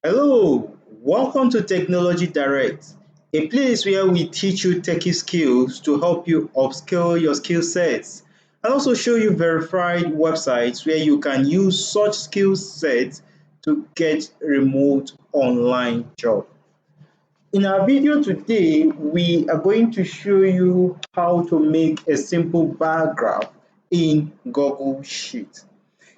Hello, welcome to Technology Direct, a place where we teach you techie skills to help you upskill your skill sets and also show you verified websites where you can use such skill sets to get remote online job. In our video today, we are going to show you how to make a simple bar graph in Google Sheet.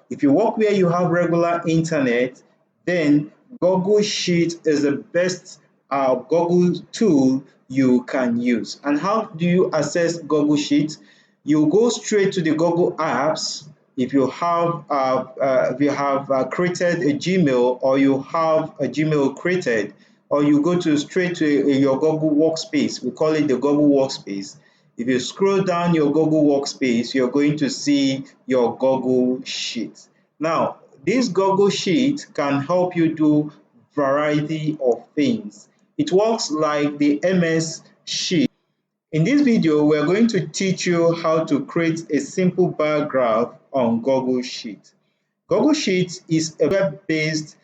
If you work where you have regular internet, then Google Sheet is the best Google tool you can use. And how do you access Google Sheet? You go straight to the Google apps. If you have created a Gmail or you have a Gmail created, or you go to straight to your Google Workspace. We call it the Google Workspace. If you scroll down your Google Workspace, you're going to see your Google Sheet. Now, this Google Sheet can help you do variety of things. It works like the MS Sheet. In this video, we're going to teach you how to create a simple bar graph on Google Sheet. Google Sheets is a web-based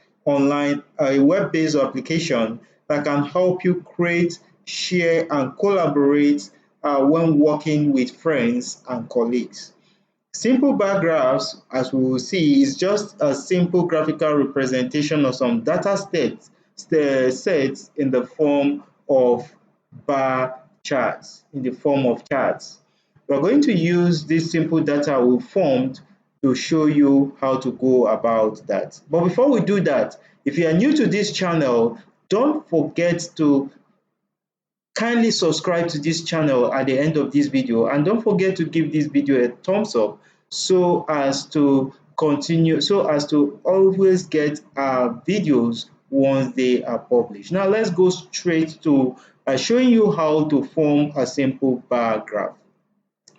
application that can help you create, share, and collaborate when working with friends and colleagues. Simple bar graphs, as we will see, is just a simple graphical representation of some data sets in the form of bar charts, We're going to use this simple data we formed to show you how to go about that. But before we do that, if you are new to this channel, don't forget to kindly subscribe to this channel at the end of this video, and don't forget to give this video a thumbs up so as to always get our videos once they are published. Now let's go straight to showing you how to form a simple bar graph.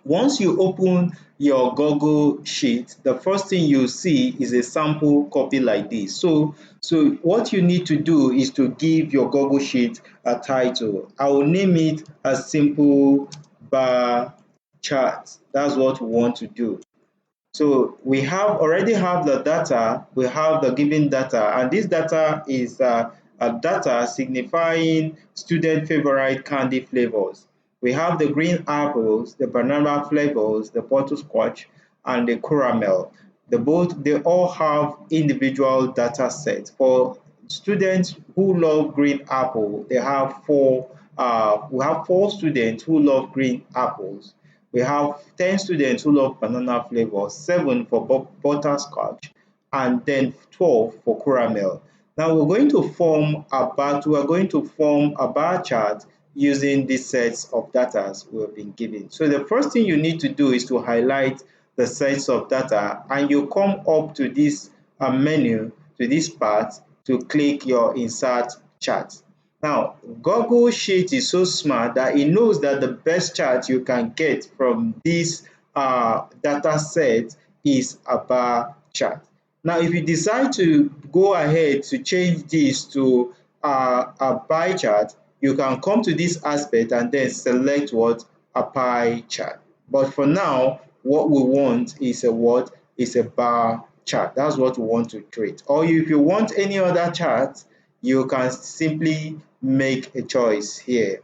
Once you open your Google Sheet, the first thing you see is a sample copy like this. So what you need to do is to give your Google Sheet a title. I will name it a simple bar chart. That's what we want to do. So we already have the data, we have the given data, and this data is a data signifying student favorite candy flavors. We have the green apples, the banana flavors, the butterscotch, and the caramel. They all have individual data sets. For students who love green apple, they have four. We have 4 students who love green apples. We have 10 students who love banana flavor, 7 for butterscotch, and then 12 for caramel. Now we're going to form a bar chart using these sets of data we have been given. So the first thing you need to do is to highlight the sets of data, and you come up to this menu, to this part, to click your insert chart. Now, Google Sheet is so smart that it knows that the best chart you can get from this data set is a bar chart. Now, if you decide to go ahead to change this to a pie chart, you can come to this aspect and then select what? A pie chart. But for now, what we want is a what? Is a bar chart. That's what we want to create. Or if you want any other chart, you can simply make a choice here.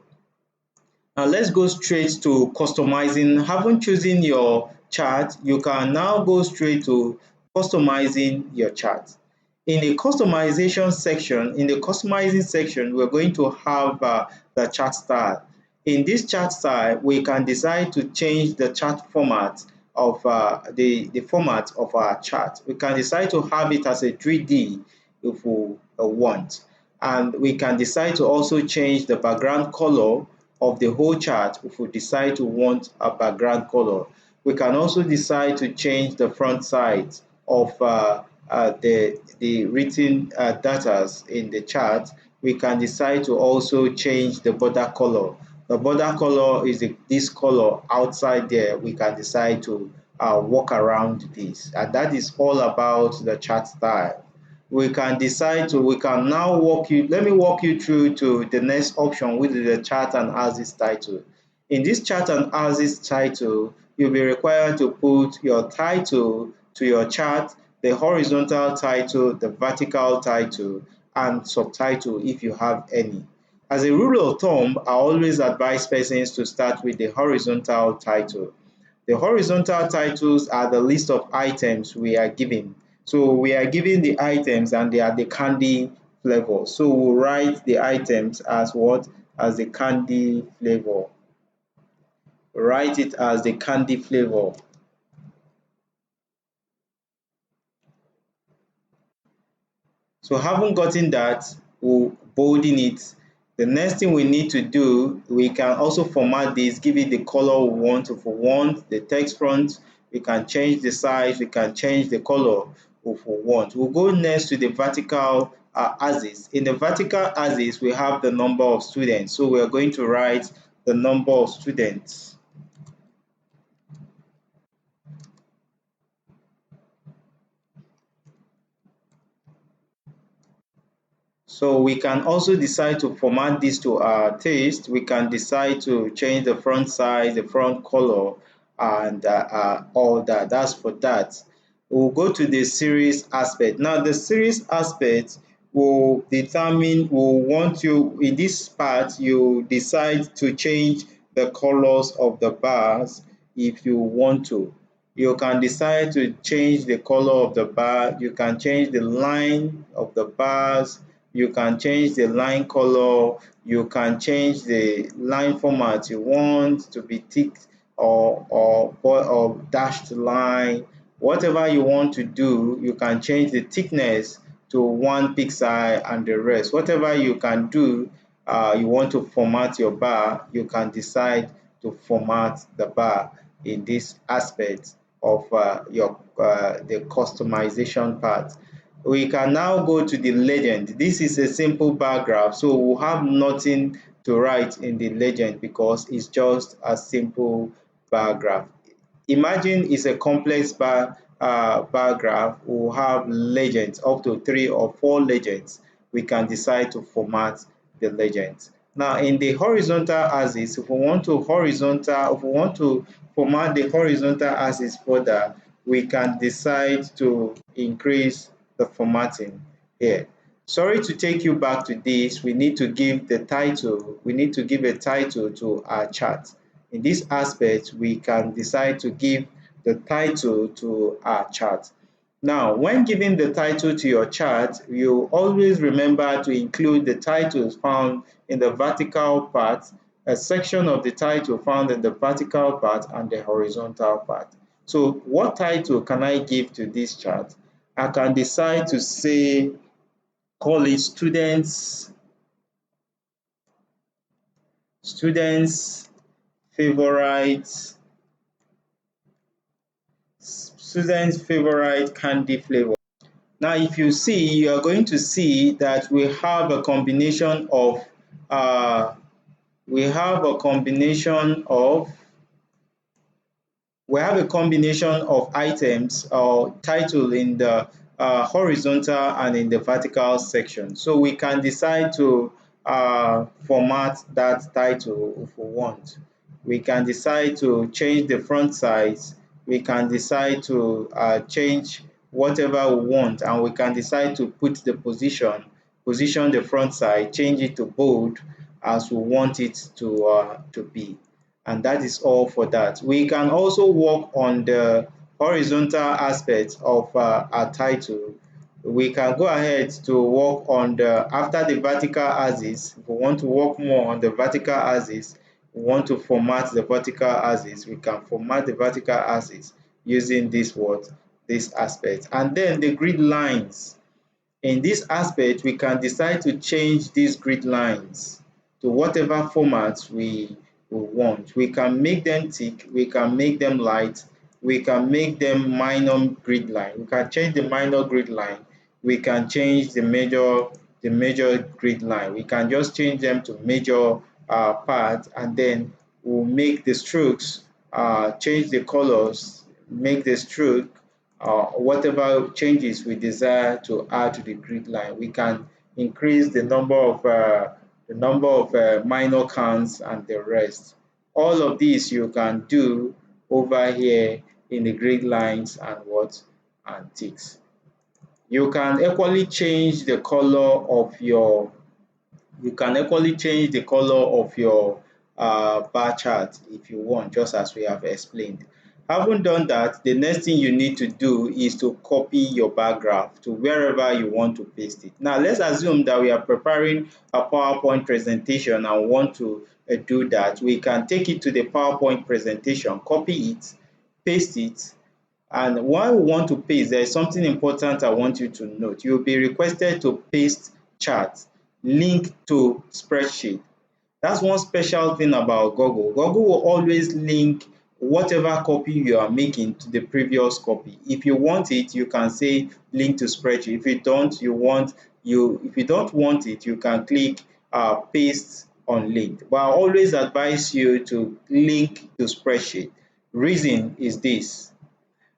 Now let's go straight to customizing. Having chosen your chart, you can now go straight to customizing your chart. In the customizing section, we're going to have the chart style. In this chart style, we can decide to change the chart format of the format of our chart. We can decide to have it as a 3D if we want. And we can decide to also change the background color of the whole chart if we decide to want a background color. We can also decide to change the front side of the written data in the chart. We can decide to also change the border color. The border color is this color outside there. We can decide to walk around this, and that is all about the chart style. We can now let me walk you through to the next option, which is the chart and axis title. In this chart and axis title, you'll be required to put your title to your chart, the horizontal title, the vertical title, and subtitle if you have any. As a rule of thumb, I always advise persons to start with the horizontal title. The horizontal titles are the list of items we are given. So we are given the items and they are the candy flavor. So we'll write the items as what? As the candy flavor. Write it as the candy flavor. So having gotten that, we'll bolden it. The next thing we need to do, we can also format this, give it the color we want. If we want the text font, we can change the size, we can change the color if we want. We'll go next to the vertical axis. In the vertical axis, we have the number of students. So we're going to write the number of students. So we can also decide to format this to our taste. We can decide to change the font size, the font color, and all that. That's for that. We'll go to the series aspect. Now, the series aspect will determine, will want you, in this part, you decide to change the colors of the bars if you want to. You can decide to change the color of the bar. You can change the line of the bars. You can change the line color, you can change the line format you want to be thick or dashed line. Whatever you want to do, you can change the thickness to 1 pixel and the rest. Whatever you can do, you want to format your bar, you can decide to format the bar in this aspect of the customization part. We can now go to the legend. This is a simple bar graph, so we'll have nothing to write in the legend because it's just a simple bar graph. Imagine it's a complex bar graph. We'll have legends, up to 3 or 4 legends. We can decide to format the legends. Now, in the horizontal axis, if we want to format the horizontal axis further, we can decide to increase the formatting here. Sorry to take you back to this. We need to give the title. We need to give a title to our chart. In this aspect, we can decide to give the title to our chart. Now, when giving the title to your chart, you always remember to include the titles found in the vertical part, a section of the title found in the vertical part and the horizontal part. So what title can I give to this chart? I can decide to say, call it students favorite candy flavor. Now, if you see, you are going to see that uh, we have a combination of items or title in the horizontal and in the vertical section. So we can decide to format that title if we want. We can decide to change the font size. We can decide to change whatever we want, and we can decide to put the position the front side, change it to bold as we want it to be. And that is all for that. We can also work on the horizontal aspect of our title. We can go ahead to work on after the vertical axis. If we want to work more on the vertical axis, we want to format the vertical axis, we can format the vertical axis using this aspect. And then the grid lines. In this aspect, we can decide to change these grid lines to whatever format we want. We can make them thick, we can make them light, we can make them minor grid line. We can change the minor grid line, we can change the major grid line. We can just change them to major part, and then we'll make the strokes, change the colors, make the stroke whatever changes we desire to add to the grid line. We can increase the number of minor counts and the rest. All of these you can do over here in the grid lines and ticks. You can equally change the color of your bar chart if you want, just as we have explained. Having done that, the next thing you need to do is to copy your bar graph to wherever you want to paste it. Now, let's assume that we are preparing a PowerPoint presentation and want to do that. We can take it to the PowerPoint presentation, copy it, paste it, and while we want to paste, there is something important I want you to note. You'll be requested to paste chart, link to spreadsheet. That's one special thing about Google. Google will always link whatever copy you are making to the previous copy. If you want it, you can say link to spreadsheet. If you don't want it, you can click paste on link. But I always advise you to link to spreadsheet. Reason is this: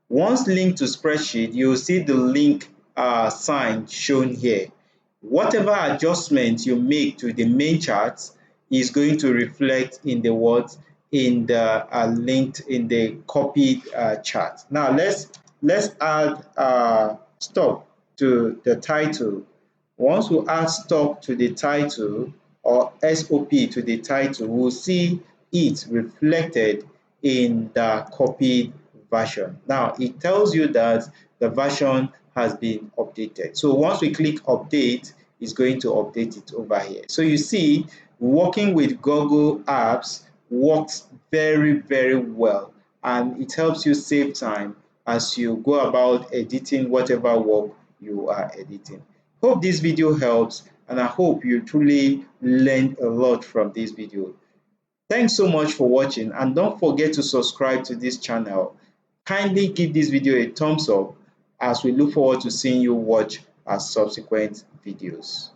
once linked to spreadsheet, you will see the link sign shown here. Whatever adjustment you make to the main chart is going to reflect in the what? In the linked, in the copied chart. Now let's add stop to the title. Once we add stop to the title or SOP to the title, we'll see it reflected in the copied version. Now it tells you that the version has been updated. So once we click update, it's going to update it over here. So you see, working with Google Apps works very well, and it helps you save time as you go about editing whatever work you are editing. Hope this video helps, and I hope you truly learned a lot from this video. Thanks so much for watching, and don't forget to subscribe to this channel. Kindly give this video a thumbs up as we look forward to seeing you watch our subsequent videos.